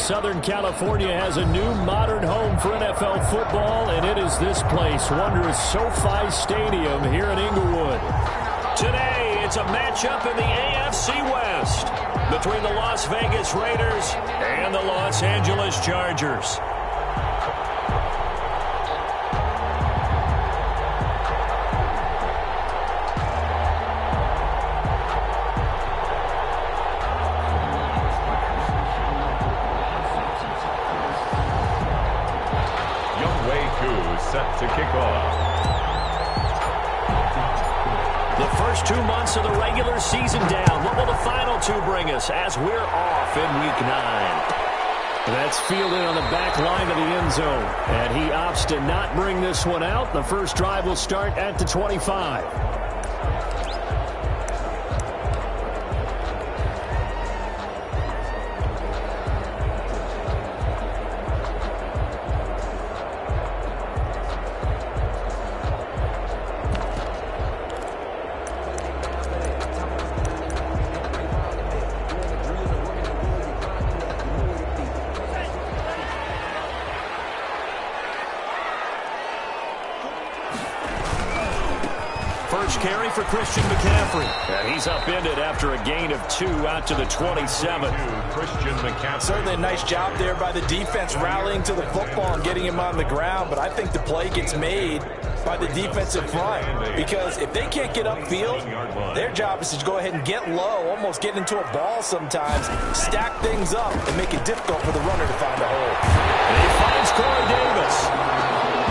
Southern California has a new modern home for NFL football, and it is this place, wondrous SoFi Stadium here in Inglewood. Today, it's a matchup in the AFC West between the Las Vegas Raiders and the Los Angeles Chargers. Set to kick off. The first 2 months of the regular season down. What will the final 2 bring us as we're off in Week 9? That's fielded on the back line of the end zone. And he opts to not bring this one out. The first drive will start at the 25. First carry for Christian McCaffrey. And he's upended after a gain of 2 out to the 27. Christian McCaffrey. Certainly a nice job there by the defense rallying to the football and getting him on the ground. But I think the play gets made by the defensive front. Because if they can't get upfield, their job is to go ahead and get low, almost get into a ball sometimes, stack things up, and make it difficult for the runner to find a hole. And he finds Corey Davis.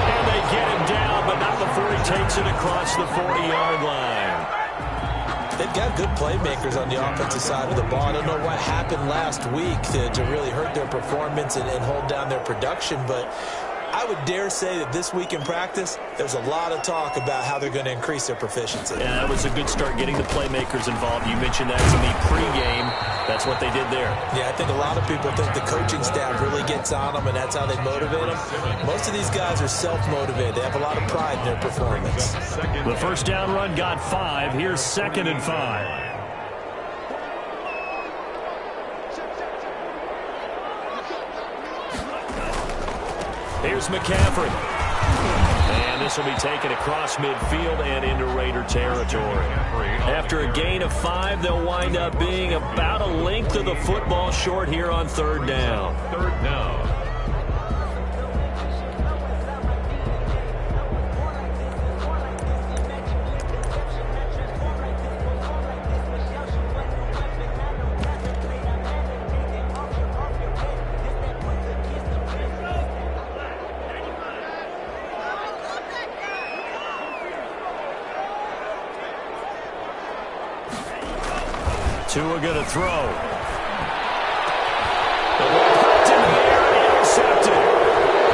And they get him down, but not before he takes it across the 40-yard line. They've got good playmakers on the offensive side of the ball. I don't know what happened last week to really hurt their performance and hold down their production, but I would dare say that this week in practice, there's a lot of talk about how they're going to increase their proficiency. Yeah, that was a good start getting the playmakers involved. You mentioned that to me pregame. That's what they did there. Yeah, I think a lot of people think the coaching staff really gets on them, and that's how they motivate them. Most of these guys are self-motivated. They have a lot of pride in their performance. The first down run got 5. Here's 2nd and 5. Here's McCaffrey. And this will be taken across midfield and into Raider territory. After a gain of 5, they'll wind up being about a length of the football short here on 3rd down. 3rd down. Tua going to throw. The ball popped in the air and intercepted.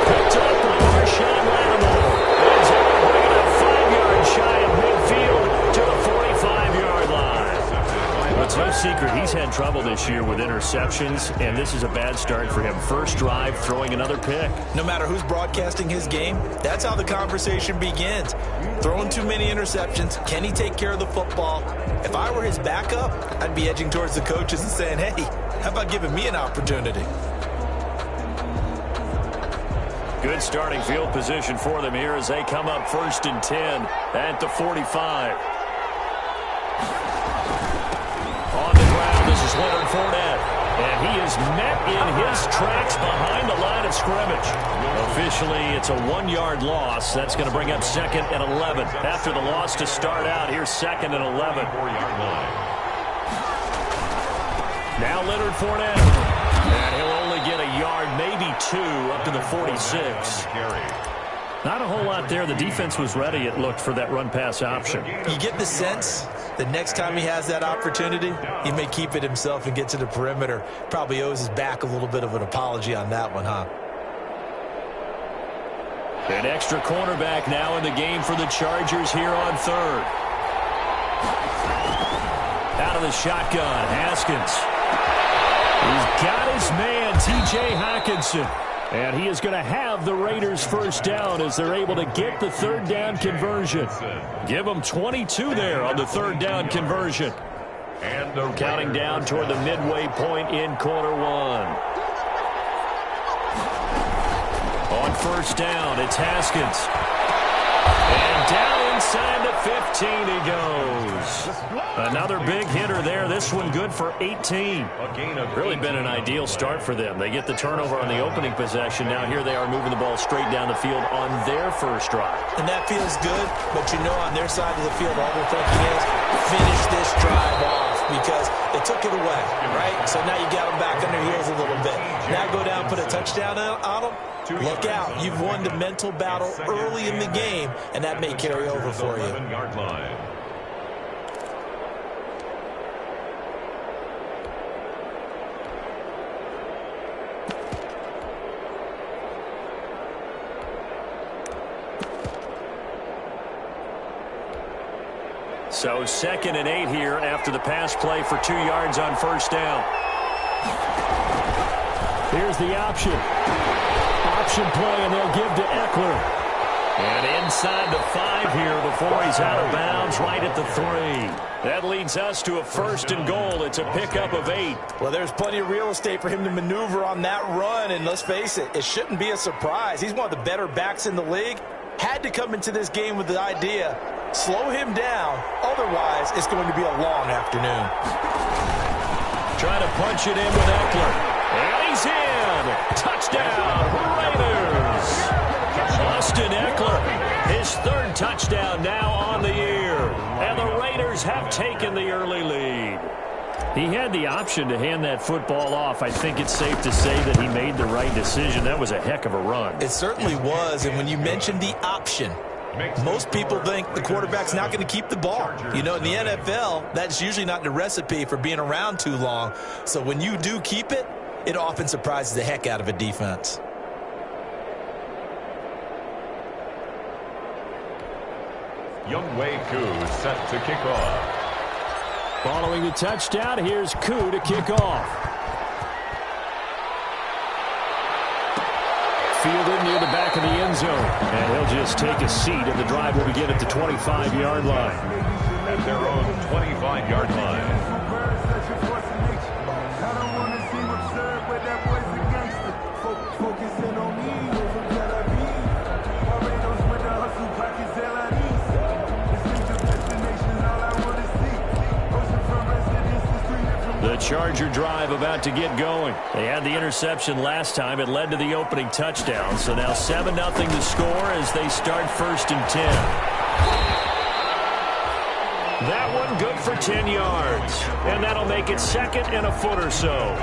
Picked up by Marshawn Lattimore. He's able to bring it up 5 yards shy of midfield to the 45-yard line. It's no secret he's had trouble this year with interceptions, and this is a bad start for him. First drive, throwing another pick. No matter who's broadcasting his game, that's how the conversation begins. Throwing too many interceptions. Can he take care of the football? If I were his backup, I'd be edging towards the coaches and saying, hey, how about giving me an opportunity? Good starting field position for them here as they come up 1st and 10 at the 45. On the ground, this is Leonard Fournette. And he is met in his tracks behind the line of scrimmage. Officially, it's a 1-yard loss. That's going to bring up 2nd and 11. After the loss to start out, here's 2nd and 11. 4-yard line. Now Leonard Fournette. And he'll only get a yard, maybe 2, up to the 46. Not a whole lot there. The defense was ready, it looked, for that run-pass option. You get the sense that next time he has that opportunity, he may keep it himself and get to the perimeter. Probably owes his back a little bit of an apology on that one, huh? An extra cornerback now in the game for the Chargers here on 3rd. Out of the shotgun, Haskins. He's got his man, T.J. Hockenson. And he is going to have the Raiders first down as they're able to get the 3rd down conversion. Give them 22 there on the 3rd down conversion. And they're counting down toward the midway point in quarter 1. first down. It's Haskins. And down inside the 15 he goes. Another big hitter there. This one good for 18. Really been an ideal start for them. They get the turnover on the opening possession. Now here they are moving the ball straight down the field on their first drive. And that feels good, but you know on their side of the field all they're thinking is finish this drive off because they took it away, right? So now you got them back on their heels a little bit. Now go down, put a touchdown on them. Look out. You've won the mental battle early in the game, and that may carry over for you. So 2nd and 8 here after the pass play for 2 yards on first down. Here's the option. Option play, and they'll give to Eckler. And inside the 5 here before he's out of bounds, right at the 3. That leads us to a 1st and goal. It's a pickup of 8. Well, there's plenty of real estate for him to maneuver on that run, and let's face it, it shouldn't be a surprise. He's one of the better backs in the league. Had to come into this game with the idea, slow him down, otherwise it's going to be a long afternoon. Trying to punch it in with Eckler. And he's in. Touchdown, Raiders. Austin Eckler, his 3rd touchdown now on the year. And the Raiders have taken the early lead. He had the option to hand that football off. I think it's safe to say that he made the right decision. That was a heck of a run. It certainly was, and when you mentioned the option, most people think the quarterback's not going to keep the ball. You know, in the NFL, that's usually not the recipe for being around too long. So when you do keep it, it often surprises the heck out of a defense. Younghoe Koo set to kick off. Following the touchdown, here's Koo to kick off. Fielded near the back of the end zone. And he'll just take a seat, and the drive will begin at the 25-yard line. At their own 25-yard line. The Charger drive about to get going. They had the interception last time. It led to the opening touchdown. So now 7-0 to score as they start 1st and 10. That one good for 10 yards. And that'll make it 2nd and a foot or so.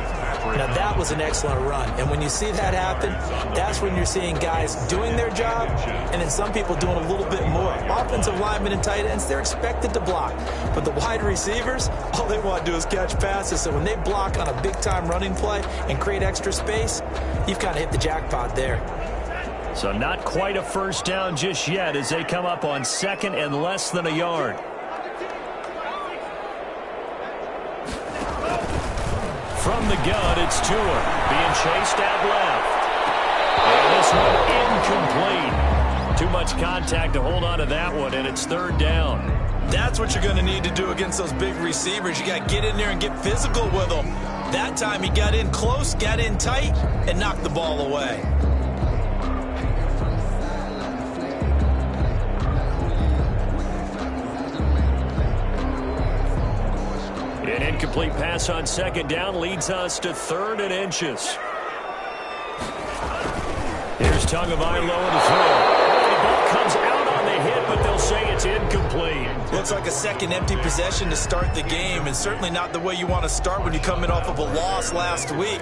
Now that was an excellent run. And when you see that happen, that's when you're seeing guys doing their job and then some people doing a little bit more. Offensive linemen and tight ends, they're expected to block. But the wide receivers, all they want to do is catch passes. So when they block on a big-time running play and create extra space, you've kind of hit the jackpot there. So not quite a first down just yet as they come up on 2nd and less than a yard. From the gun, it's Tua being chased out left. And this one incomplete. Too much contact to hold on to that one, and it's 3rd down. That's what you're going to need to do against those big receivers. You got to get in there and get physical with them. That time he got in close, got in tight, and knocked the ball away. An incomplete pass on 2nd down leads us to 3rd and inches. Here's Tagovailoa to throw. The ball comes out on the hit, but they'll say it's incomplete. Looks like a second empty possession to start the game, and certainly not the way you want to start when you're coming off of a loss last week.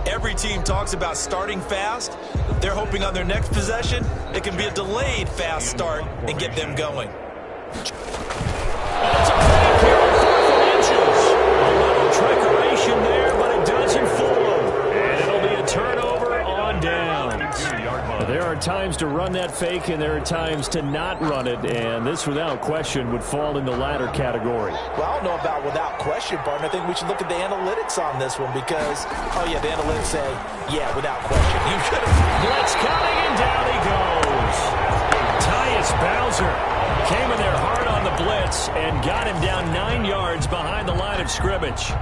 Every team talks about starting fast. They're hoping on their next possession it can be a delayed fast start and get them going. That's a play here on 4th and inches. A little trickeration there, but it doesn't fool them. And it'll be a turnover on downs. There are times to run that fake, and there are times to not run it, and this, without question, would fall in the latter category. Well, I don't know about without question, partner. I think we should look at the analytics on this one because, oh, yeah, the analytics say, yeah, without question. You could have. Blitz coming, and down he goes. Tyus Bowser came in there hard on the blitz and got him down 9 yards behind the line of scrimmage.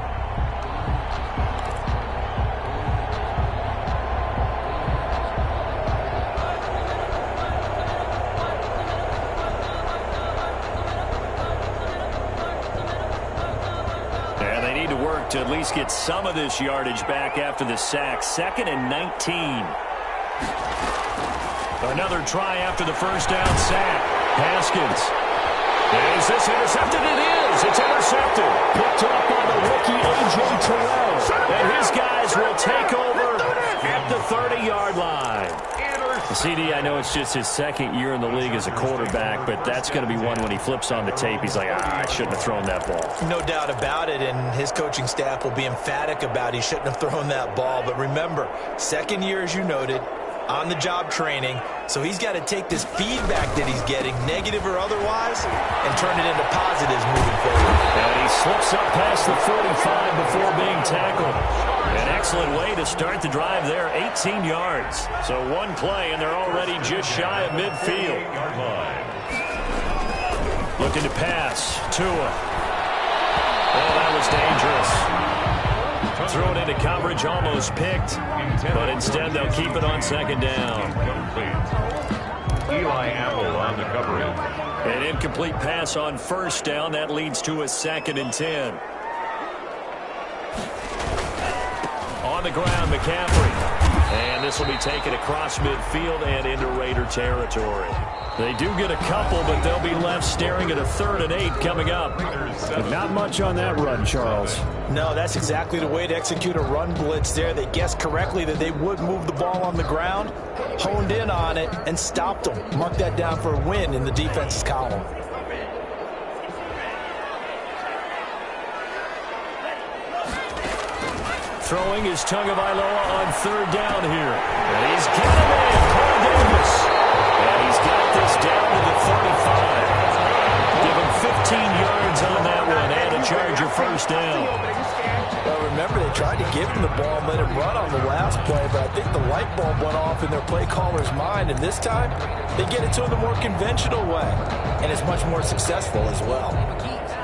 need to work to at least get some of this yardage back after the sack. 2nd and 19. Another try after the first down sack. Haskins. Is this intercepted? It is. It's intercepted. Picked up by the rookie A.J. Terrell. And his guys will take over at the 30-yard line. CD, I know it's just his 2nd year in the league as a quarterback, but that's going to be one when he flips on the tape. He's like, I shouldn't have thrown that ball. No doubt about it, and his coaching staff will be emphatic about he shouldn't have thrown that ball. But remember, 2nd year, as you noted, on-the-job training, so he's got to take this feedback that he's getting, negative or otherwise, and turn it into positives moving forward. And he slips up past the 45 before being tackled. An excellent way to start the drive there, 18 yards. So one play, and they're already just shy of midfield. Looking to pass. Tua. Oh, that was dangerous. Throw it into coverage, almost picked, but instead they'll keep it on 2nd down. Eli Apple on the coverage. An incomplete pass on 1st down. That leads to a 2nd and 10. On the ground, McCaffrey. And this will be taken across midfield and into Raider territory. They do get a couple, but they'll be left staring at a 3rd and 8 coming up. But not much on that run, Charles. No, that's exactly the way to execute a run blitz there. They guessed correctly that they would move the ball on the ground, honed in on it, and stopped them. Mark that down for a win in the defense's column. Throwing is Tagovailoa on 3rd down here. And he's got him in. Corey Davis. And he's got this down to the 35. Give him 15 yards on that one and a Charger 1st down. Well, remember, they tried to give him the ball and let him run on the last play, but I think the light bulb went off in their play caller's mind, and this time they get it to him the more conventional way, and it's much more successful as well.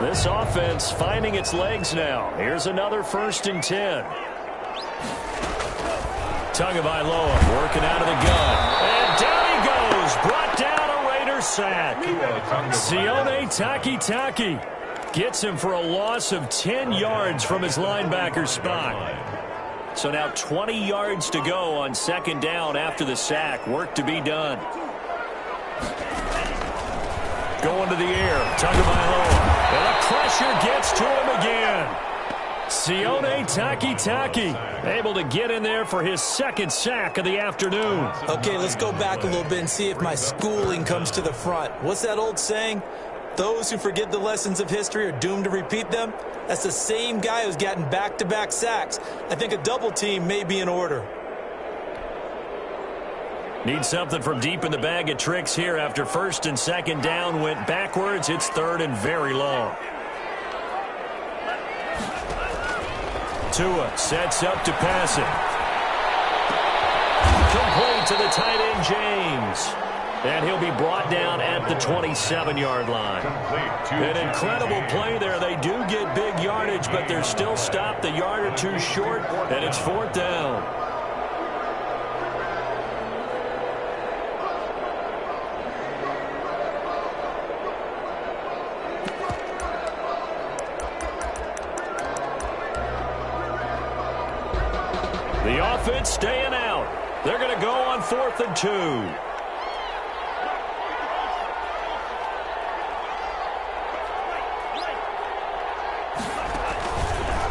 This offense finding its legs now. Here's another 1st and 10. Tagovailoa working out of the gun. And down he goes. Brought down a Raider sack. Sione Takitaki gets him for a loss of 10 yards from his linebacker spot. So now 20 yards to go on 2nd down after the sack. Work to be done. Going to the air. Tagovailoa. And the pressure gets to him again. Sione Takitaki able to get in there for his 2nd sack of the afternoon. Okay, let's go back a little bit and see if my schooling comes to the front. What's that old saying? Those who forget the lessons of history are doomed to repeat them. That's the same guy who's gotten back-to-back sacks. I think a double team may be in order. Need something from deep in the bag of tricks here after 1st and 2nd down went backwards. It's 3rd and very long. Tua sets up to pass it. Complete to the tight end, James. And he'll be brought down at the 27-yard line. An incredible play there. They do get big yardage, but they're still stopped a yard or two short, and it's 4th down. The offense staying out. They're going to go on 4th and 2.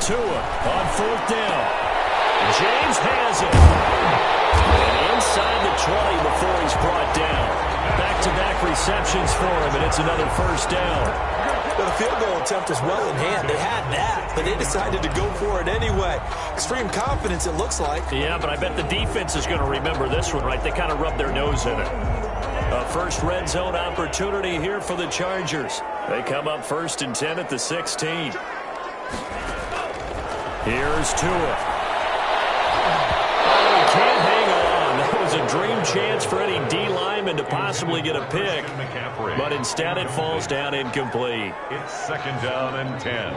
Tua on 4th down. James has it. And inside the 20 before he's brought down. Back-to-back receptions for him, and it's another 1st down. But the field goal attempt is well in hand. They had that, but they decided to go for it anyway. Extreme confidence, it looks like. Yeah, but I bet the defense is going to remember this one, right? They kind of rubbed their nose in it. A first red zone opportunity here for the Chargers. They come up 1st and 10 at the 16. Here's Tua. Oh, he can't hang on. That was a dream chance for any D lineman to possibly get a pick, but instead it falls down incomplete. It's 2nd down and 10.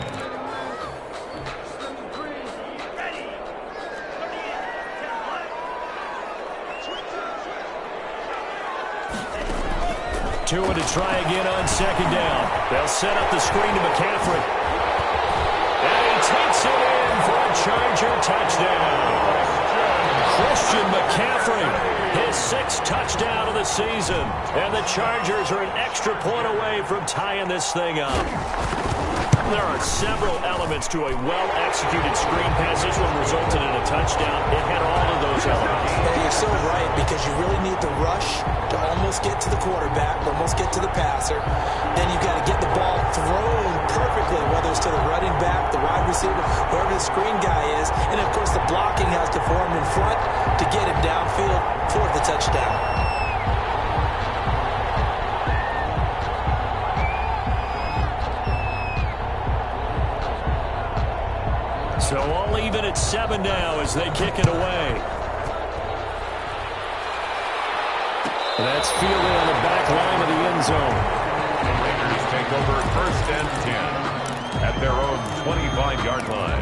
Tua to try again on 2nd down. They'll set up the screen to McCaffrey. And he takes it pressure touchdown. Christian McCaffrey, his 6th touchdown of the season. And the Chargers are an extra point away from tying this thing up. There are several elements to a well-executed screen pass. This one resulted in a touchdown. It had all of those elements. Yeah, you're so right, because you really need the rush to almost get to the quarterback, almost get to the passer. Then you've got to get the ball thrown perfectly, whether it's to the running back, the wide receiver, whoever the screen guy is. And, of course, the blocking has to form in front to get him downfield for the touchdown. So all even at 7 now as they kick it away. That's fielded on the back line of the end zone. The Raiders take over 1st and 10 at their own 25-yard line.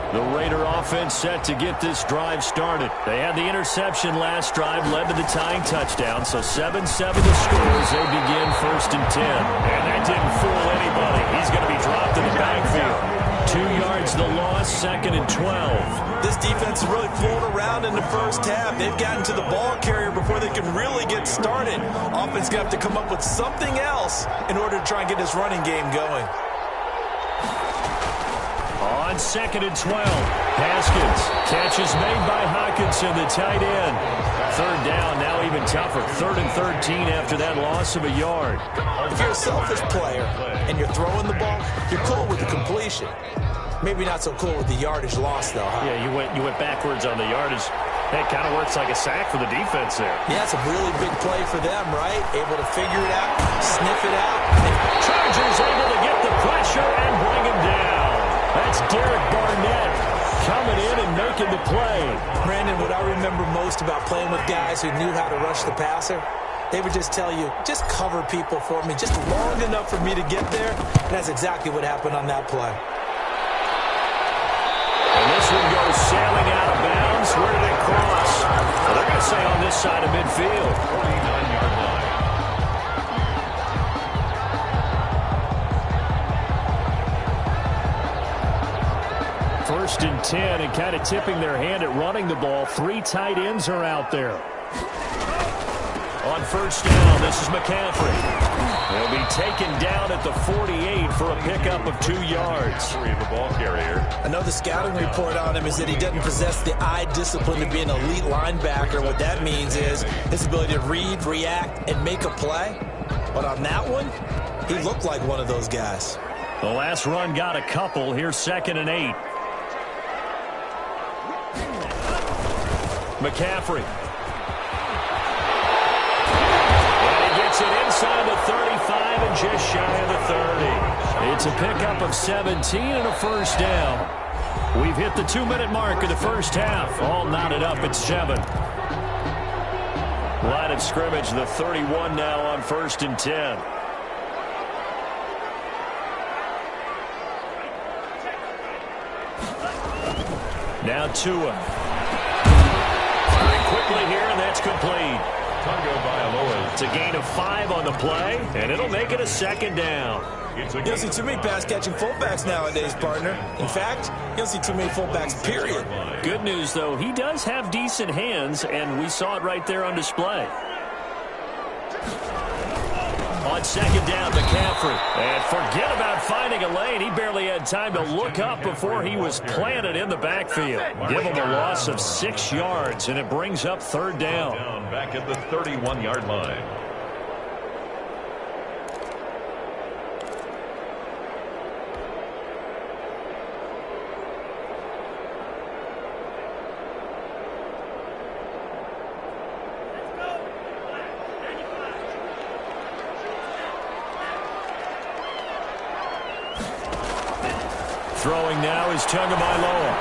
The Raider offense set to get this drive started. They had the interception last drive, led to the tying touchdown. So 7-7 the score as they begin 1st and 10. And that didn't fool anybody. He's going to be dropped in the backfield. 2 yards the loss, 2nd and 12. This defense is really flown around in the first half. They've gotten to the ball carrier before they can really get started. Offense going to have to come up with something else in order to try and get this running game going. On 2nd and 12, Haskins. Catch is made by Hockenson, the tight end. 3rd down, now even tougher. 3rd and 13 after that loss of a yard. If you're a selfish player and you're throwing the ball, you're cool with the completion. Maybe not so cool with the yardage loss, though, huh? Yeah, you went backwards on the yardage. That kind of works like a sack for the defense there. Yeah, it's a really big play for them, right? Able to figure it out, sniff it out. Chargers able to get the pressure and bring him down. That's Derek Barnett coming in and making the play. Brandon, what I remember most about playing with guys who knew how to rush the passer, they would just tell you, just cover people for me, just long enough for me to get there. And that's exactly what happened on that play. And this one goes sailing out of bounds. Where did it cross? Well, they're going to say on this side of midfield. 49-yard line. 1st and 10, and kind of tipping their hand at running the ball. 3 tight ends are out there. On 1st down, this is McCaffrey. He'll be taken down at the 48 for a pickup of 2 yards. The ball carrier. I know the scouting report on him is that he doesn't possess the eye discipline to be an elite linebacker. What that means is his ability to read, react, and make a play. But on that one, he looked like one of those guys. The last run got a couple. Here's 2nd and 8. McCaffrey. And he gets it inside the 35 and just shy of the 30. It's a pickup of 17 and a 1st down. We've hit the 2-minute mark of the first half. All knotted up at 7. Line of scrimmage, the 31 now on 1st and 10. Now Tua. Quickly here, and that's complete. It's a gain of 5 on the play, and it'll make it a 2nd down. You don't see too many pass-catching fullbacks nowadays, partner. In fact, you don't see too many fullbacks, period. Good news, though, he does have decent hands, and we saw it right there on display. On 2nd down, McCaffrey. And forget about finding a lane. He barely had time to look up before he was planted in the backfield. Give him a loss of 6 yards, and it brings up 3rd down. Back at the 31-yard line. Throwing now is Tagovailoa.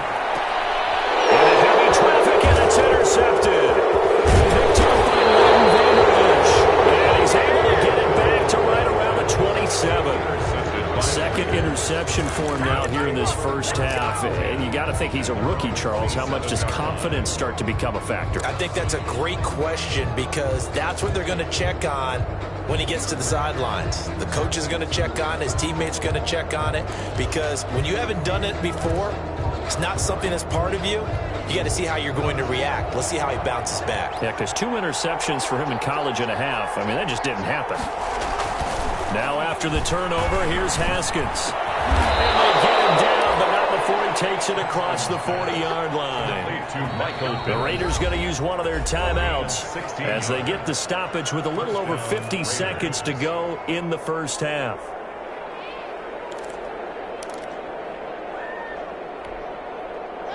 And heavy traffic, and it's intercepted. Picked up by Leighton Vander Esch. And he's able to get it back to right around the 27. 2nd interception for him now here in this first half. And you got to think he's a rookie, Charles. How much does confidence start to become a factor? I think that's a great question, because that's what they're going to check on when he gets to the sidelines. The coach is going to check on it. His teammates are going to check on it, because when you haven't done it before, it's not something that's part of you. You got to see how you're going to react. Let's see how he bounces back. Yeah, because 2 interceptions for him in college and a half. I mean, that just didn't happen. Now after the turnover, here's Haskins. And they get him down, but not before he takes it across the 40-yard line. The Raiders going to use one of their timeouts as they get the stoppage with a little over 50 seconds to go in the first half.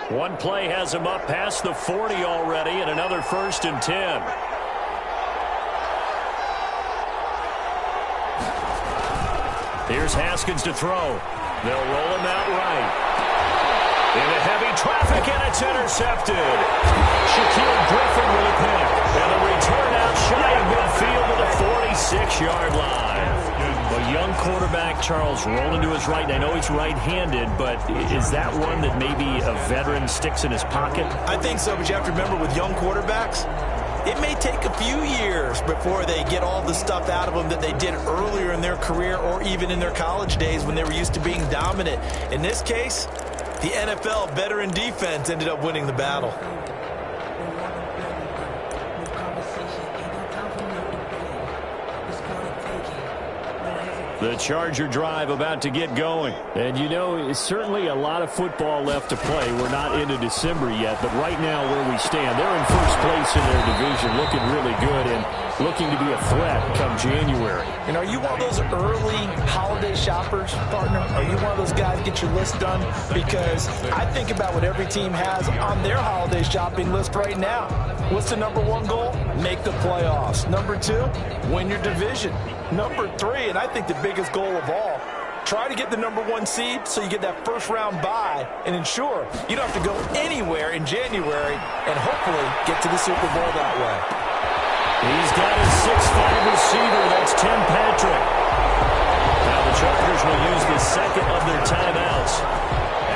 One play has him up past the 40 already, and another 1st and 10. Here's Haskins to throw. They'll roll him out right. Into heavy traffic, and it's intercepted. Shaquille Griffin with a pick. And a return out shy of midfield to the 46-yard line. A young quarterback, Charles, rolling to his right. I know he's right-handed, but is that one that maybe a veteran sticks in his pocket? I think so, but you have to remember with young quarterbacks, it may take a few years before they get all the stuff out of them that they did earlier in their career or even in their college days when they were used to being dominant. In this case, the NFL veteran defense ended up winning the battle. The Charger drive about to get going. And, you know, it's certainly a lot of football left to play. We're not into December yet, but right now where we stand, they're in first place in their division, looking really good and looking to be a threat come January. And are you one of those early holiday shoppers, partner? Are you one of those guys get your list done? Because I think about what every team has on their holiday shopping list right now. What's the #1 goal? Make the playoffs. #2, win your division. #3, and I think the biggest goal of all, try to get the #1 seed so you get that first-round bye and ensure you don't have to go anywhere in January and hopefully get to the Super Bowl that way. He's got his 6'5" receiver. That's Tim Patrick. Now the Chargers will use the second of their timeouts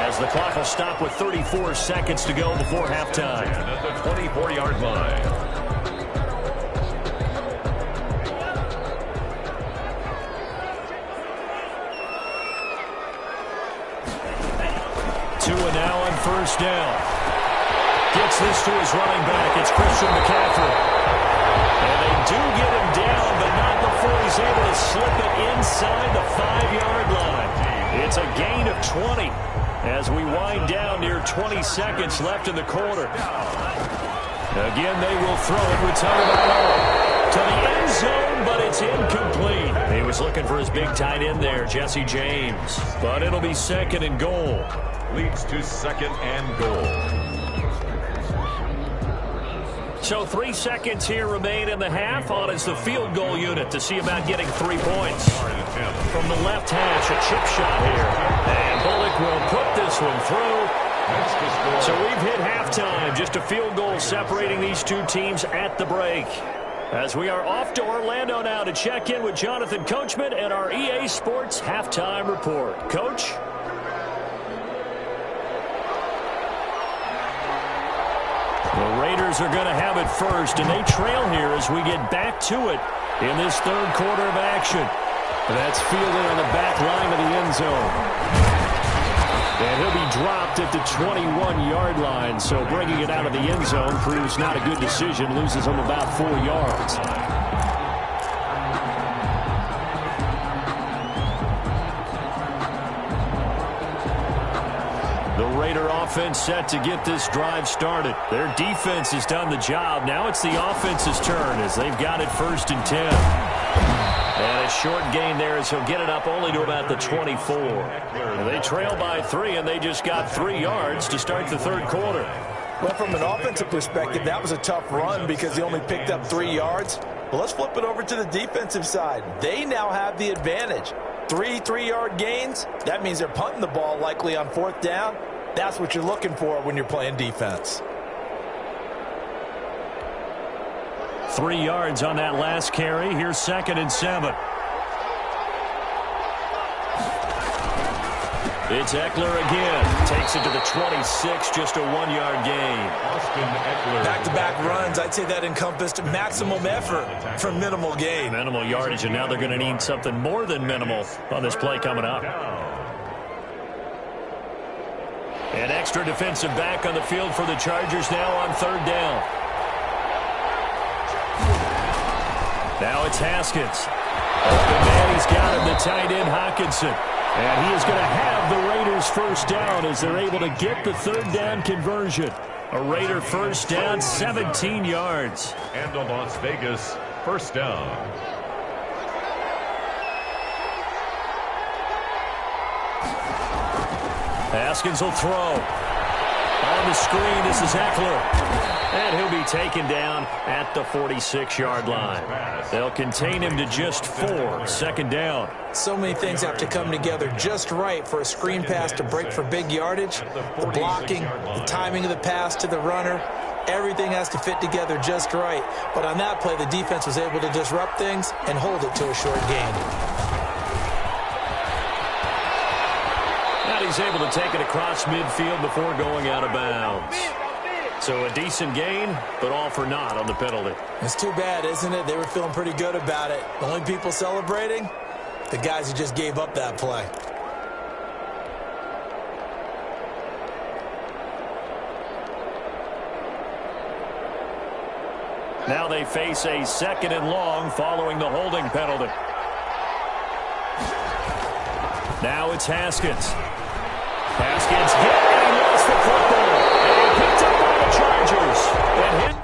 as the clock will stop with 34 seconds to go before halftime. At the 24-yard line. 2 now on first down. Gets this to his running back. It's Christian McCaffrey. And they do get him down, but not before he's able to slip it inside the 5-yard line. It's a gain of 20 as we wind down near 20 seconds left in the quarter. Again, they will throw it. Retired to the end zone, but it's incomplete. He was looking for his big tight end there, Jesse James. But it'll be 2nd and goal. Leads to 2nd and goal. So 3 seconds here remain in the half. On is the field goal unit to see about getting 3 points. From the left hash, a chip shot here. And Bullock will put this one through. So we've hit halftime. Just a field goal separating these two teams at the break. As we are off to Orlando now to check in with Jonathan Coachman and our EA Sports Halftime Report. Coach? The Raiders are going to have it first, and they trail here as we get back to it in this third quarter of action. That's fielded on the back line of the end zone. And he'll be dropped at the 21-yard line, so bringing it out of the end zone proves not a good decision, loses him about 4 yards. The Raider offense set to get this drive started. Their defense has done the job. Now it's the offense's turn as they've got it 1st and 10. And a short gain there as he'll get it up only to about the 24. And they trail by 3, and they just got 3 yards to start the third quarter. Well, from an offensive perspective, that was a tough run because he only picked up 3 yards. Well, let's flip it over to the defensive side. They now have the advantage. 3 3-yard gains, that means they're punting the ball likely on 4th down. That's what you're looking for when you're playing defense. 3 yards on that last carry. Here's 2nd and 7. It's Eckler again. Takes it to the 26, just a 1-yard gain. Austin Eckler. Back-to-back runs, I'd say that encompassed maximum effort for minimal gain. Minimal yardage, and now they're going to need something more than minimal on this play coming up. An extra defensive back on the field for the Chargers now on 3rd down. Now it's Haskins. Open man, he's got him, the tight end Hawkinson. And he is going to have the Raiders first down as they're able to get the 3rd down conversion. A Raider first down, 17 yards. And a Las Vegas first down. Haskins will throw. On the screen, this is Eckler. And he'll be taken down at the 46-yard line. They'll contain him to just 4, 2nd down. So many things have to come together just right for a screen pass to break for big yardage. The blocking, the timing of the pass to the runner, everything has to fit together just right. But on that play, the defense was able to disrupt things and hold it to a short gain. And he's able to take it across midfield before going out of bounds. So a decent gain, but all for naught on the penalty. It's too bad, isn't it? They were feeling pretty good about it. The only people celebrating, the guys who just gave up that play. Now they face a 2nd and long following the holding penalty. Now it's Haskins. Haskins he lost the football. And picked up by the Chargers. And hit.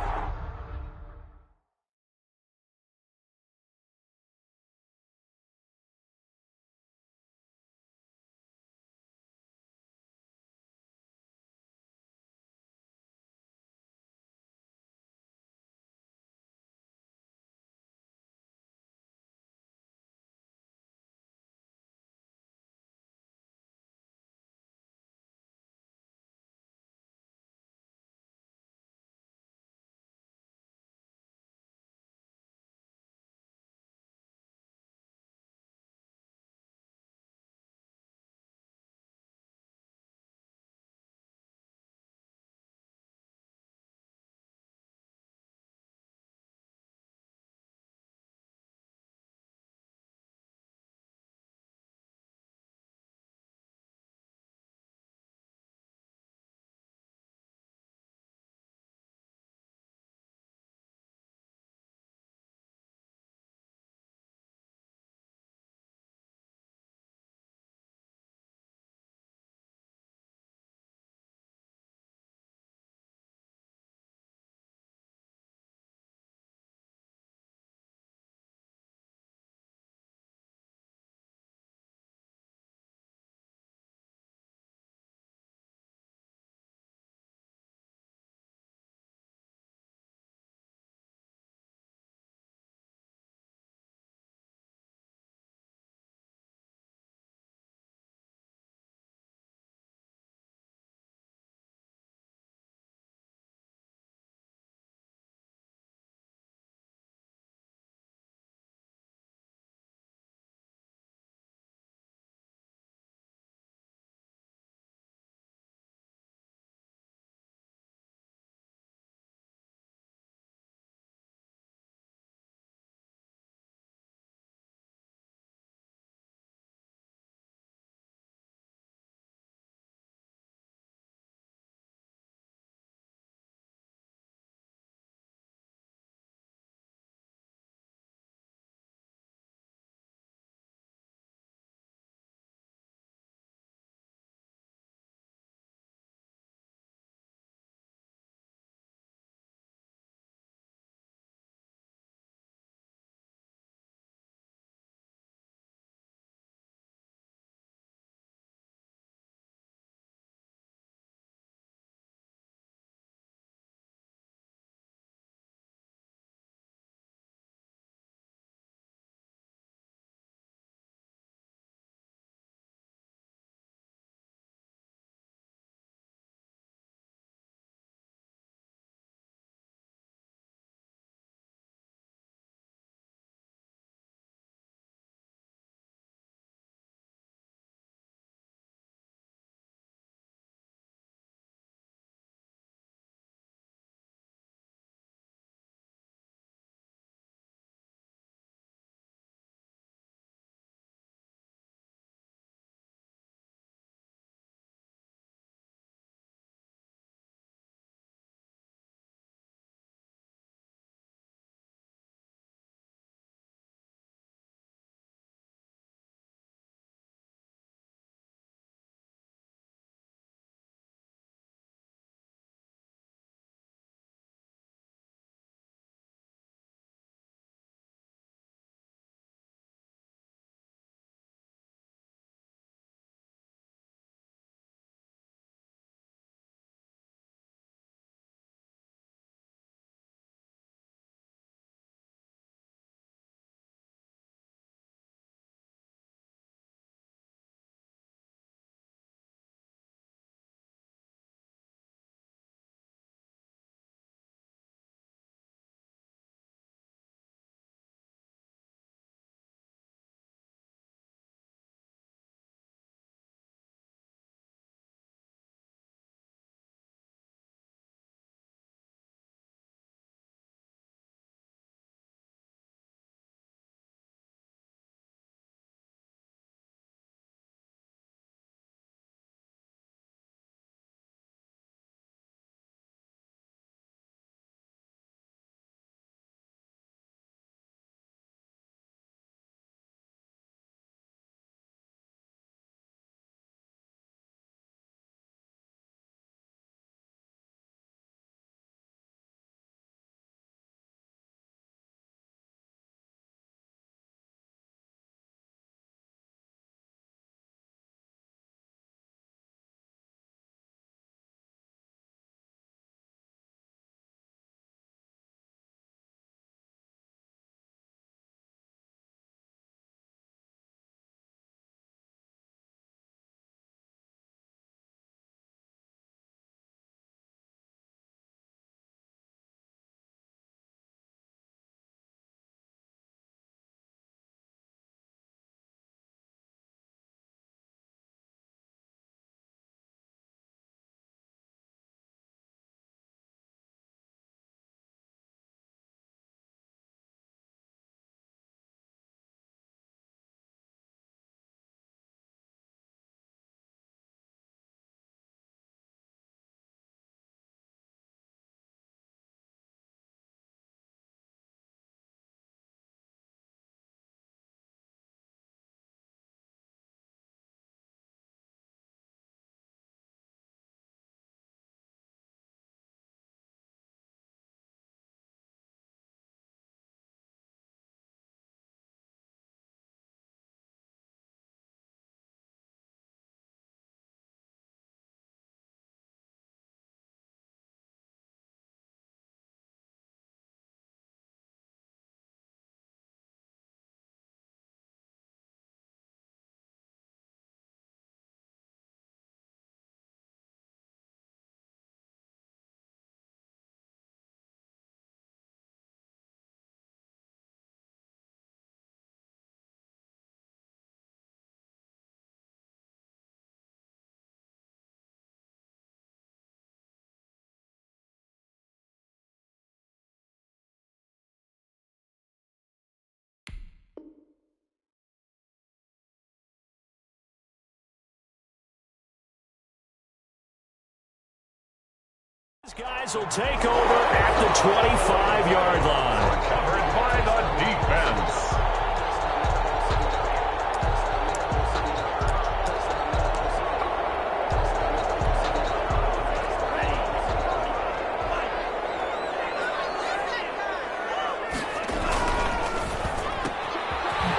These guys will take over at the 25-yard line. Covered by the defense.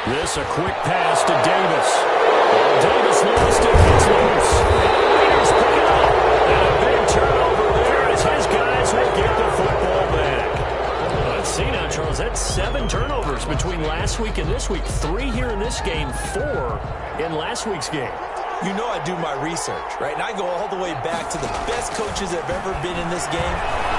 This a quick pass to Davis. Davis lost it. It's loose. Raiders pick it up. And a big turnover there as his guys will get the football back. Let's see now, Charles. That's 7 turnovers between last week and this week. 3 here in this game, 4 in last week's game. You know I do my research, right? And I go all the way back to the best coaches that have ever been in this game.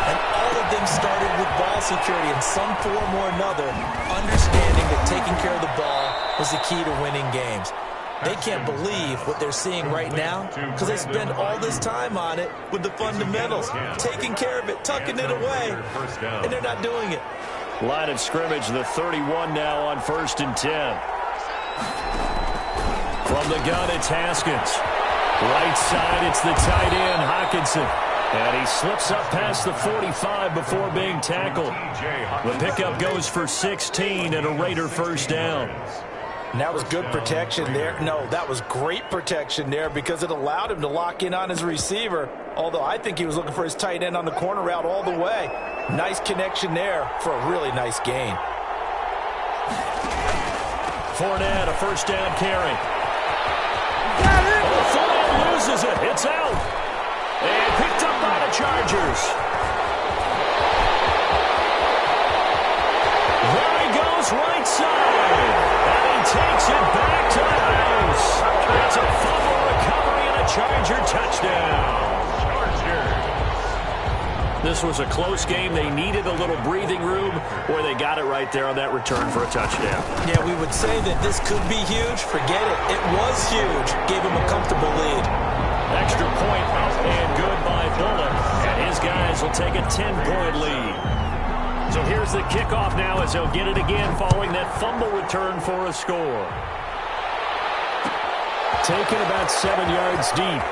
And all of them started with ball security in some form or another, understanding that taking care of the ball was the key to winning games. They can't believe what they're seeing right now because they spend all this time on it with the fundamentals, taking care of it, tucking it away, and they're not doing it. Line of scrimmage, the 31 now on 1st and 10. From the gun, it's Haskins. Right side, it's the tight end, Hockenson. And he slips up past the 45 before being tackled. The pickup goes for 16 and a Raider first down. And that was good protection there. No, that was great protection there because it allowed him to lock in on his receiver, although I think he was looking for his tight end on the corner route all the way. Nice connection there for a really nice gain. Fournette, a first down carry. Oh, Fournette loses it. It's out. And picked up by the Chargers. There he goes, right side. And he takes it back to the house. It's a fumble recovery and a Charger touchdown. This was a close game. They needed a little breathing room, where they got it right there on that return for a touchdown. Yeah, we would say that this could be huge. Forget it. It was huge. Gave him a comfortable lead. Extra point up and good by Bullock. And his guys will take a 10-point lead. So here's the kickoff now as they'll get it again following that fumble return for a score. Taken about 7 yards deep.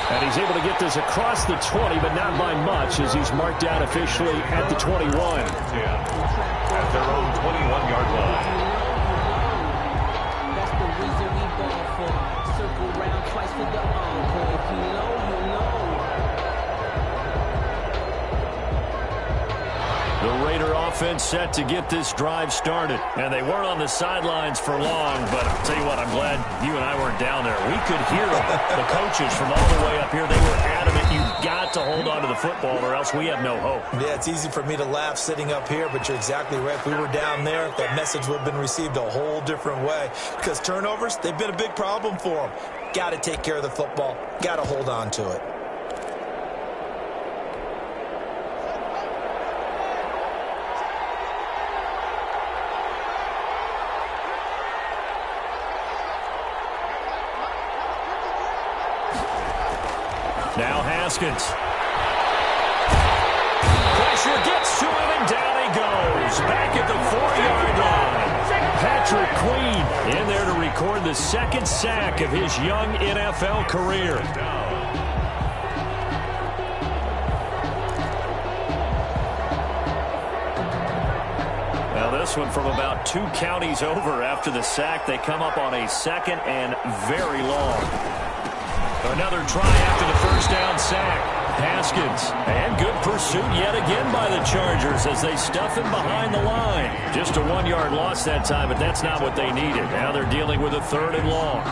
And he's able to get this across the 20, but not by much as he's marked down officially at the 21. At their own 21-yard line. That's the reason we ball for. Circle round twice for the encore. If you know, you know. The Raider offense set to get this drive started. And they weren't on the sidelines for long, but I'll tell you what, I'm glad you and I weren't down there. We could hear the coaches from all the way up here. They were adamant, you've got to hold on to the football or else we have no hope. Yeah, it's easy for me to laugh sitting up here, but you're exactly right. If we were down there, that message would have been received a whole different way. Because turnovers, they've been a big problem for them. Got to take care of the football. Got to hold on to it. Now Haskins. Pressure gets to him, and down he goes. Back at the 4-yard line. Patrick Queen in there to record the second sack of his young NFL career. Now this one from about 2 counties over after the sack. They come up on a 2nd and very long. Another try after the first down sack. Haskins. And good pursuit yet again by the Chargers as they stuff him behind the line. Just a 1-yard loss that time, but that's not what they needed. Now they're dealing with a 3rd and long.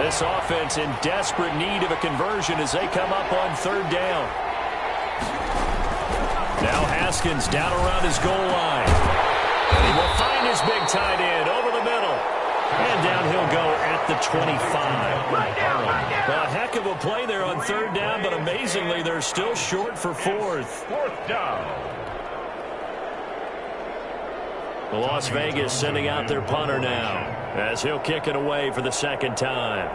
This offense in desperate need of a conversion as they come up on 3rd down. Now Haskins down around his goal line. And he will find his big tight end over the middle. And down he'll go at the 25. A heck of a play there on 3rd down, but amazingly, they're still short for 4th. 4th down. The Las Vegas sending out their punter now as he'll kick it away for the 2nd time.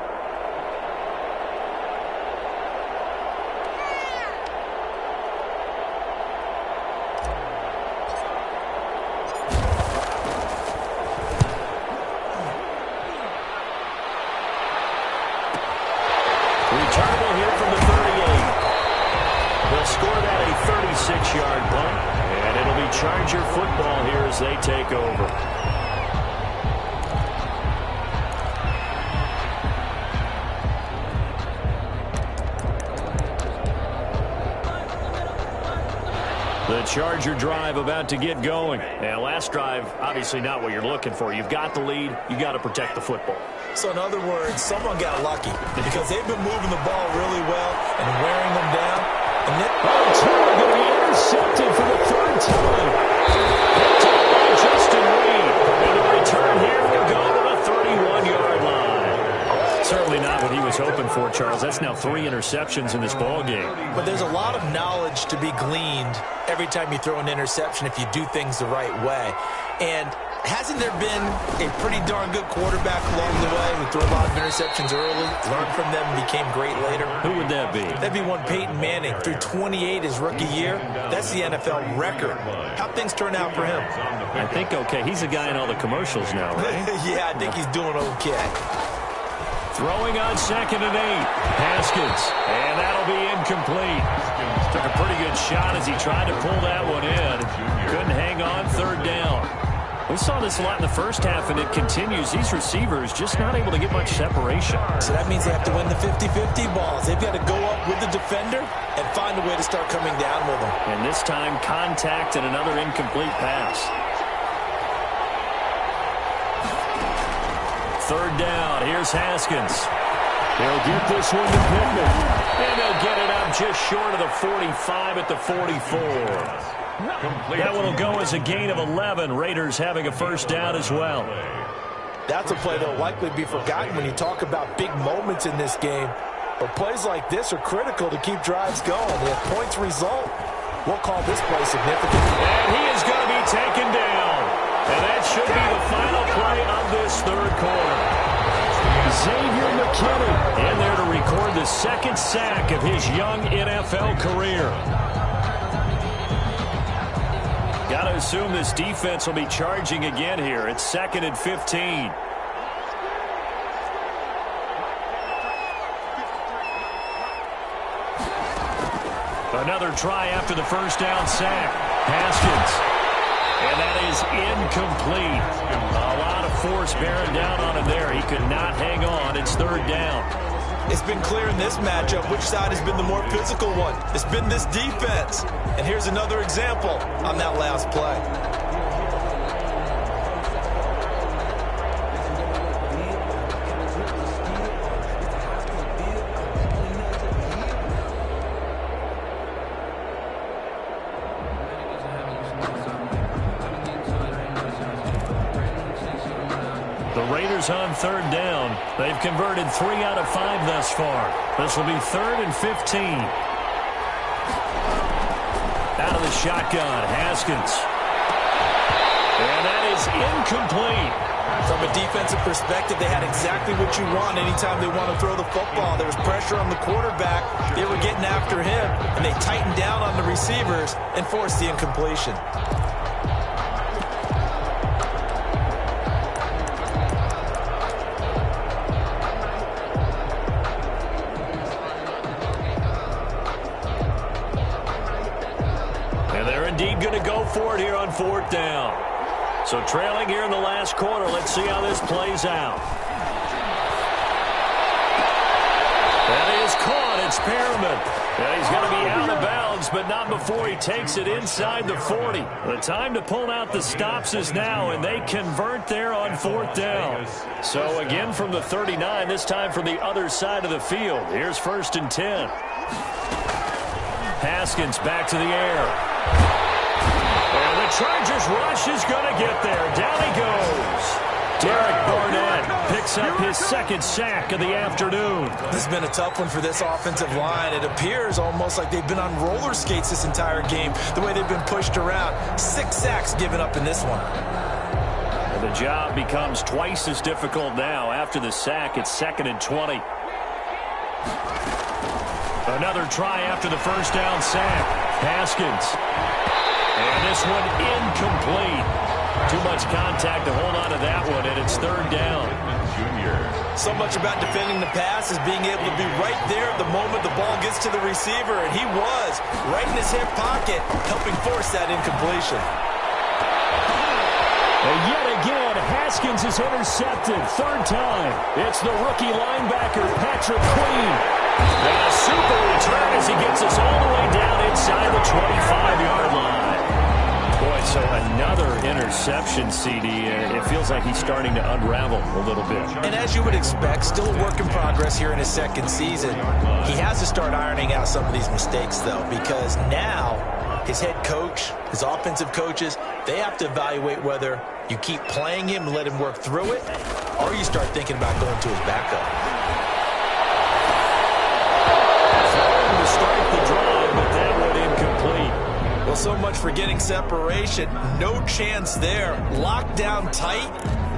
Returnable here from the 38. They'll score that a 36-yard punt, and it'll be Charger football here as they take over. The Charger drive about to get going. And last drive, obviously not what you're looking for. You've got the lead. You got to protect the football. So in other words, someone got lucky because they've been moving the ball really well and wearing them down. And then going to be intercepted for the third time. Picked up by Justin Reed. And the return here will go to the 31-yard line. Certainly not what he was hoping for, Charles. That's now 3 interceptions in this ball game. But there's a lot of knowledge to be gleaned every time you throw an interception if you do things the right way. And hasn't there been a pretty darn good quarterback along the way who threw a lot of interceptions early, learned from them, and became great later? Who would that be? That'd be one Peyton Manning. Threw 28 his rookie year. That's the NFL record. How'd things turn out for him? I think okay. He's a guy in all the commercials now, right? Yeah, I think he's doing okay. Throwing on 2nd and 8. Haskins. And that'll be incomplete. Took a pretty good shot as he tried to pull that one in. Couldn't hang on 3rd down. We saw this a lot in the first half, and it continues. These receivers just not able to get much separation. So that means they have to win the 50-50 balls. They've got to go up with the defender and find a way to start coming down with them. And this time, contact and another incomplete pass. 3rd down. Here's Haskins. He'll get this one to Pittman. And he'll get it up just short of the 45 at the 44. That one will go as a gain of 11. Raiders having a first down as well. That's a play that will likely be forgotten when you talk about big moments in this game. But plays like this are critical to keep drives going. If points result, we'll call this play significant. And he is going to be taken down. And that should be the final play of this 3rd quarter. Xavier McKinney in there to record the 2nd sack of his young NFL career. Got to assume this defense will be charging again here. It's 2nd and 15. Another try after the first down sack. Haskins. And that is incomplete. A lot of force bearing down on him there. He could not hang on. It's 3rd down. It's been clear in this matchup which side has been the more physical one. It's been this defense. And here's another example on that last play. On 3rd down. They've converted 3 out of 5 thus far. This will be 3rd and 15. Out of the shotgun, Haskins. And that is incomplete. From a defensive perspective, they had exactly what you want anytime they want to throw the football. There was pressure on the quarterback. They were getting after him, and they tightened down on the receivers and forced the incompletion. Indeed going to go for it here on 4th down. So trailing here in the last quarter. Let's see how this plays out. That is caught. It's Perriman. And he's going to be out of bounds, but not before he takes it inside the 40. The time to pull out the stops is now, and they convert there on 4th down. So again from the 39, this time from the other side of the field. Here's 1st and 10. Haskins back to the air. And the Chargers rush is going to get there. Down he goes. Derek Barnett picks up his 2nd sack of the afternoon. This has been a tough one for this offensive line. It appears almost like they've been on roller skates this entire game, the way they've been pushed around. 6 sacks given up in this one. And the job becomes twice as difficult now. After the sack, it's 2nd and 20. Another try after the first down sack. Haskins. And this one incomplete. Too much contact to hold on to that one, and it's 3rd down. So much about defending the pass is being able to be right there at the moment the ball gets to the receiver, and he was right in his hip pocket, helping force that incompletion. And yet again, Haskins is intercepted. Third time. It's the rookie linebacker, Patrick Queen. And a super return as he gets us all the way down inside the 25-yard line. Boy, so another interception, CD. It feels like he's starting to unravel a little bit. And as you would expect, still a work in progress here in his second season. He has to start ironing out some of these mistakes, though, because now his head coach, his offensive coaches, they have to evaluate whether you keep playing him and let him work through it, or you start thinking about going to his backup. Throwing to start the drive, but that one incomplete. Well, so much for getting separation. No chance there. Locked down tight,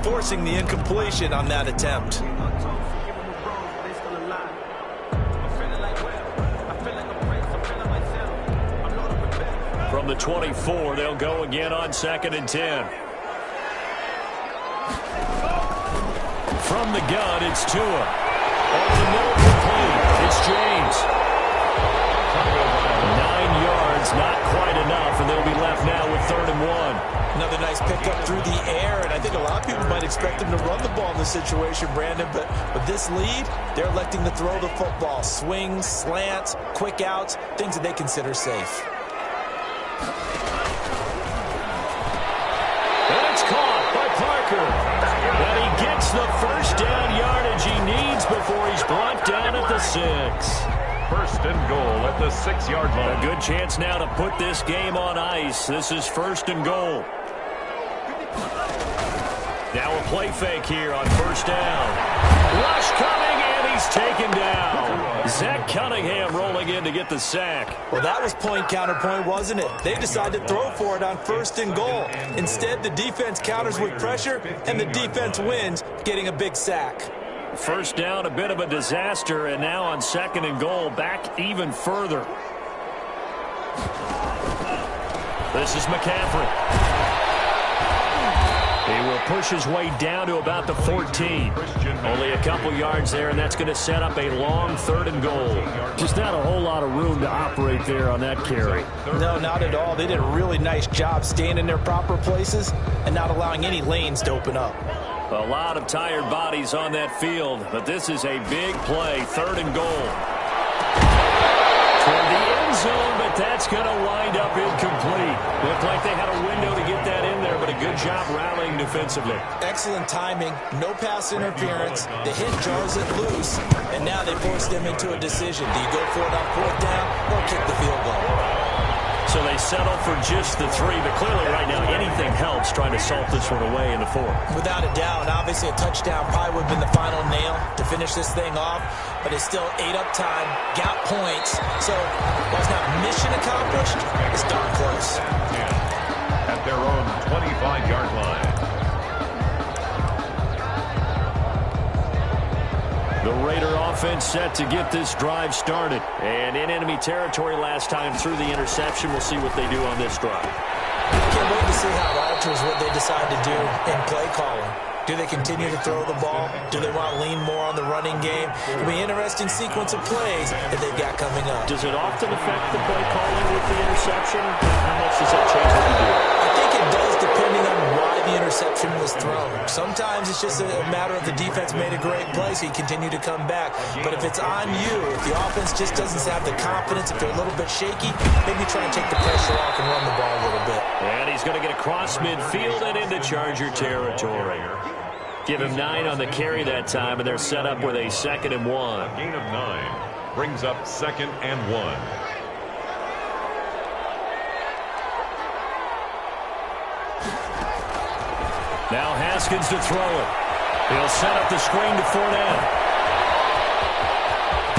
forcing the incompletion on that attempt. From the 24, they'll go again on 2nd and 10. From the gun, it's Tua. Over the middle, complete. It's James. 9 yards, not quite enough, and they'll be left now with 3rd and 1. Another nice pickup through the air, and I think a lot of people might expect them to run the ball in this situation, Brandon, but with this lead, they're electing to throw the football. Swings, slants, quick outs, things that they consider safe. And it's caught by Parker. And he gets the first down yardage he needs before he's brought down at the 6. 1st and goal at the 6-yard line. A good chance now to put this game on ice. This is 1st and goal. Now a play fake here on 1st down. Rush coming, and he's taken down. Zach Cunningham rolling in to get the sack. Well, that was point counterpoint, wasn't it? They decided to throw for it on 1st and goal. Instead, the defense counters with pressure, and the defense wins, getting a big sack. 1st down, a bit of a disaster, and now on 2nd and goal, back even further. This is McCaffrey. He will push his way down to about the 14. Only a couple yards there, and that's going to set up a long 3rd and goal. Just not a whole lot of room to operate there on that carry. No, not at all. They did a really nice job staying in their proper places and not allowing any lanes to open up. A lot of tired bodies on that field, but this is a big play, 3rd and goal. Toward the end zone, but that's going to wind up incomplete. Looked like they had a window to get that in there, but a good job rallying defensively. Excellent timing, no pass interference. The hit jars it loose, and now they force them into a decision. Do you go for it on 4th down or kick the field goal? So they settle for just the 3, but clearly right now anything helps trying to salt this one away in the 4th. Without a doubt, obviously a touchdown probably would have been the final nail to finish this thing off, but it's still ate up time, got points, so while it's not mission accomplished, it's darn close. At their own 25-yard line. The Raider offense set to get this drive started. And in enemy territory last time through the interception. We'll see what they do on this drive. I can't wait to see how it alters what they decide to do in play calling. Do they continue to throw the ball? Do they want to lean more on the running game? It'll be an interesting sequence of plays that they've got coming up. Does it often affect the play calling with the interception? How much does that change what you do? I think it does, depending on why the interception was thrown. Sometimes it's just a matter of the defense made a great play, so you continue to come back. But if it's on you, if the offense just doesn't have the confidence, if they're a little bit shaky, maybe try and take the pressure off and run the ball a little bit. And he's going to get across midfield and into Charger territory. Give him 9 on the carry that time, and they're set up with a 2nd and 1. Gain of 9 brings up 2nd and 1. Now Haskins to throw it. He'll set up the screen to Fournette.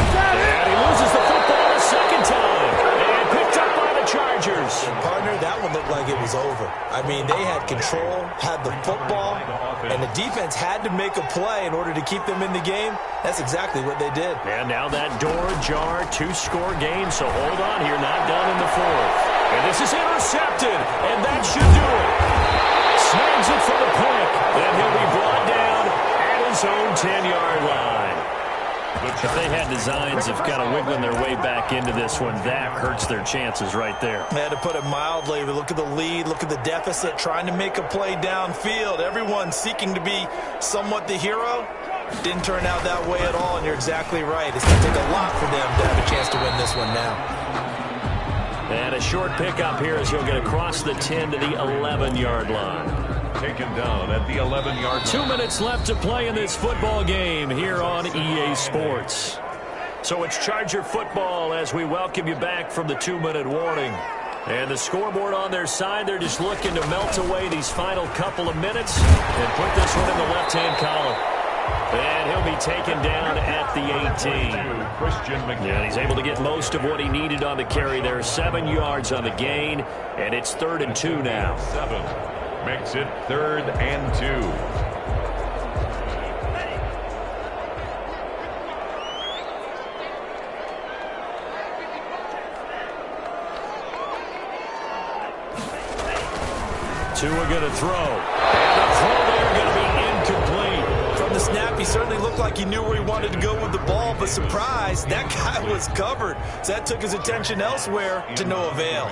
And he loses the football a second time. And picked up by the Chargers. Partner, that one looked like it was over. I mean, they had control, had the football, and the defense had to make a play in order to keep them in the game. That's exactly what they did. And now that door ajar, 2-score game, so hold on here, not done in the 4th. And this is intercepted, and that should do it. Snags it for the pick. Then he'll be brought down at his own 10-yard line. If they had designs of kind of wiggling their way back into this one, that hurts their chances right there. To put it mildly, we look at the lead, look at the deficit, trying to make a play downfield. Everyone seeking to be somewhat the hero. Didn't turn out that way at all, and you're exactly right. It's going to take a lot for them to have a chance to win this one now. And a short pickup here as he'll get across the 10 to the 11-yard line. Taken down at the 11-yard line. 2 minutes left to play in this football game here on EA Sports. So it's Charger football as we welcome you back from the 2-minute warning. And the scoreboard on their side, they're just looking to melt away these final couple of minutes and put this one in the left-hand column. And he'll be taken down at the 18. Yeah, he's able to get most of what he needed on the carry there. 7 yards on the gain, and it's 3rd and 2 now. 7 makes it 3rd and 2. Tua going to throw. And the throw there going to be incomplete. From the snap, he certainly looked like he knew where he wanted to go with the ball, but surprise, that guy was covered. So that took his attention elsewhere to no avail.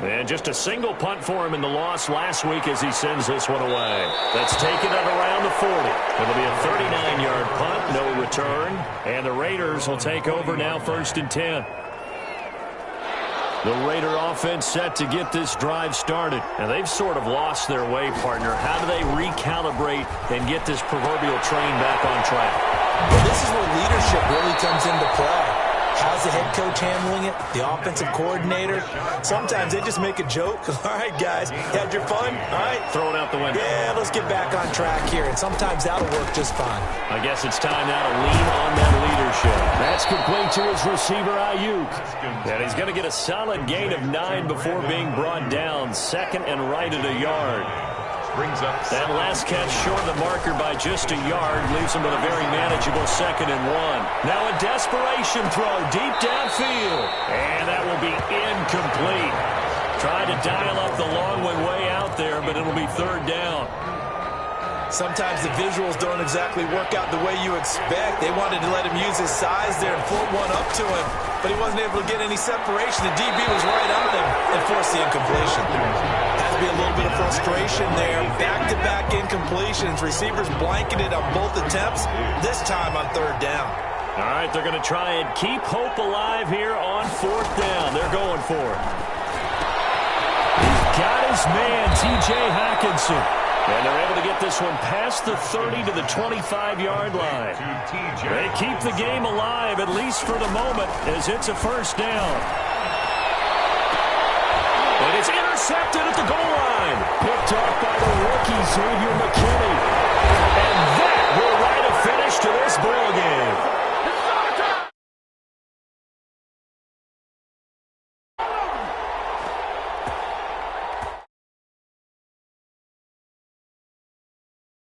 And just a single punt for him in the loss last week as he sends this one away. That's taken at around the 40. It'll be a 39-yard punt, no return. And the Raiders will take over now 1st and 10. The Raider offense set to get this drive started. And they've sort of lost their way, partner. How do they recalibrate and get this proverbial train back on track? Well, this is where leadership really comes into play. How's the head coach handling it? The offensive coordinator? Sometimes they just make a joke. All right, guys, had your fun? All right. Throw it out the window. Yeah, let's get back on track here. And sometimes that'll work just fine. I guess it's time now to lean on that leadership. That's complete to his receiver, Ayuk. And he's going to get a solid gain of 9 before being brought down. 2nd and right at a yard. Brings up that last catch short of the marker by just a yard leaves him with a very manageable 2nd and 1. Now a desperation throw deep downfield. And that will be incomplete. Tried to dial up the long one way out there, but it'll be 3rd down. Sometimes the visuals don't exactly work out the way you expect. They wanted to let him use his size there and float one up to him, but he wasn't able to get any separation. The DB was right on him and forced the incompletion. Has to be a little bit of frustration there. Back-to-back incompletions. Receivers blanketed on both attempts, this time on 3rd down. All right, they're going to try and keep hope alive here on 4th down. They're going for it. He's got his man, T.J. Hockenson. And they're able to get this one past the 30 to the 25-yard line. They keep the game alive, at least for the moment, as it's a 1st down. And it's intercepted at the goal line. Picked off by the rookie, Xavier McKinney. And that will write a finish to this ball